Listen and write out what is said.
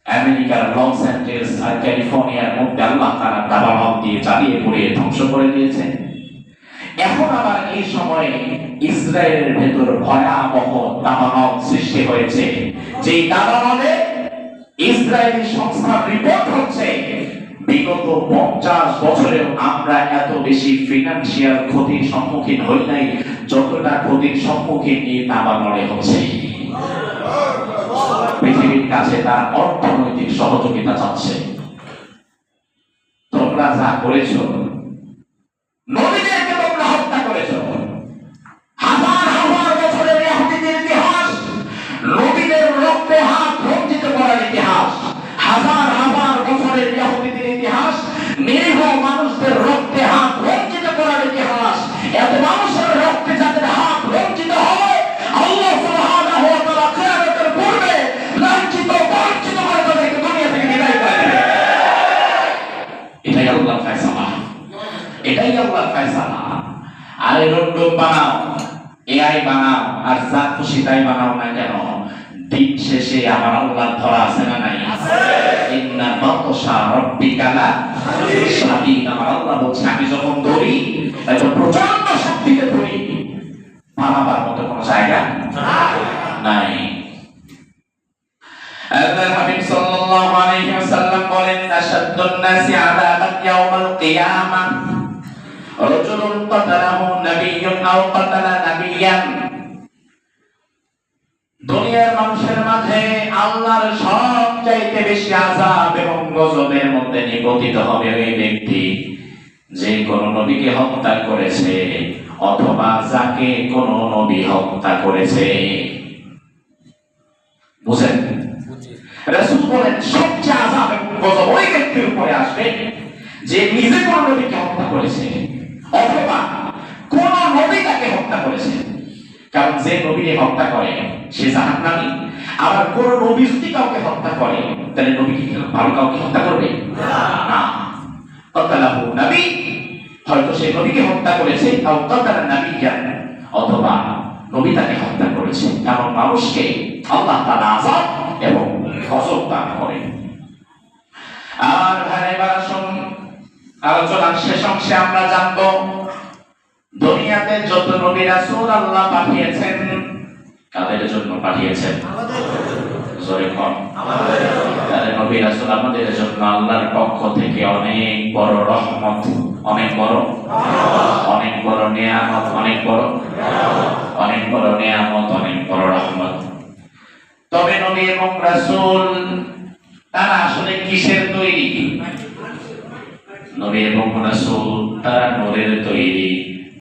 আমেরিকার Los Angeles আর ক্যালিফোর্নিয়ার মধ্যে আল্লাহ তাআলা দাবানল দিয়ে জ্বালিয়ে পুড়িয়ে ধ্বংস করে দিয়েছেন। এখন আবার এই সময়ে ইসরায়েলের ভেতর ভয়াবহ দাবানল সৃষ্টি হয়েছে। যেই দাবানলে ইসরায়েলি সংস্থার রিপোর্ট হচ্ছে বিগত 50 বছরেও আমরা এত বেশি ফিনান্সিয়াল ক্ষতির সম্মুখীন হই নাই যতটা ক্ষতির সম্মুখীন এই দাবানলে হচ্ছে। পৃথিবীর কাছে তার অর্থনৈতিক সহযোগিতা চাচ্ছে। তোমরা যা করেছো, নবীদেরকে তোমরা হত্যা করেছো। হাজার হাজার বছরের ইহুদিদের ইতিহাস নবীদের রক্তে হাত রঞ্জিত করার ইতিহাস। হাজার হাজার বছরের ইহুদিদের ইতিহাস নিরীহ মানুষদের রক্তে হাত রঞ্জিত করার ইতিহাস। এত মানুষের রক্তে যাদের হাত রঞ্জিত হয়, আল্লাহ সুবহানাহু ওয়া তাআলা কিয়ামতের পূর্বে লাঞ্ছিত বঞ্চিত করে তাদেরকে দুনিয়া থেকে বিদায় করে দেবে। এটাই আল্লাহর ফয়সালা, এটাই আল্লাহর ফয়সালা। আরে রন্ডম বানাও, এআই বানাও, আর যা খুশি তাই বানাও না কেন, দিন শেষে আমার আল্লাহর ধরা আছে না নাই? ইন্না বাতশা রাব্বিকা লাশাদীদ। আমার আল্লাহ বলছে আমি যখন ধরি তখন প্রচন্ড শক্তিতে ধরি, পালাবার মতো কোনো জায়গা নাই। আল্লাহর হাবিব সাল্লাল্লাহু আলাইহি ওয়াসাল্লাম বলেন আশাদ্দুন নাসি আযাবান ইয়াউমাল কিয়ামাহ রাজুলুন কাতালাহু নাবিয়্যুন আও কাতালা নাবিয়্যান। দুনিয়ার মানুষের মাঝে আল্লাহর সবচাইতে বেশি আযাব এবং গজবের মধ্যে নিপতিত হবে ওই ব্যক্তি যে কোন নবীকে হত্যা করেছে অথবা যাকে কোন নবী হত্যা করেছে। বুঝেন? রাসূল বলেন সবচেয়ে আযাব এবং গজব ওই ব্যক্তির উপরে আসবে যে নিজে কোন নবীকে হত্যা করেছে অথবা কোন নবী তাকে হত্যা করেছে। কারণ যে নবীকে হত্যা করে সে জাহান্নামী, আবার কোন নবী যদি কাউকে হত্যা করে তাহলে নবী কি ভালো কাউকে হত্যা করবে না। কাতালাহু নবী, হয়তো সে নবীকে হত্যা করেছে, আও কাতালা নাবিয়্যান, অথবা নবী তাকে হত্যা করেছে। এমন মানুষকে আল্লাহ তাআলা আযাব এবং গজব দান করেন। আর ভাইরা শুনুন, আলোচনার শেষ অংশে আমরা জানবো দুনিয়াতে যত নবী রাসূল আল্লাহ পাঠিয়েছেন কাদের জন্য পাঠিয়েছেন? জোরে কোন? আমাদের নবী রাসূল আমাদের জন্য আল্লাহর পক্ষ থেকে অনেক বড় রহমত, অনেক বড় নিয়ামত, অনেক বড় নিয়ামত, অনেক বড় রহমত। তবে নবী এবং রাসূল তারা আসলে কিসের তৈরি? নবী এবং রাসূল তারা নূরের তৈরি।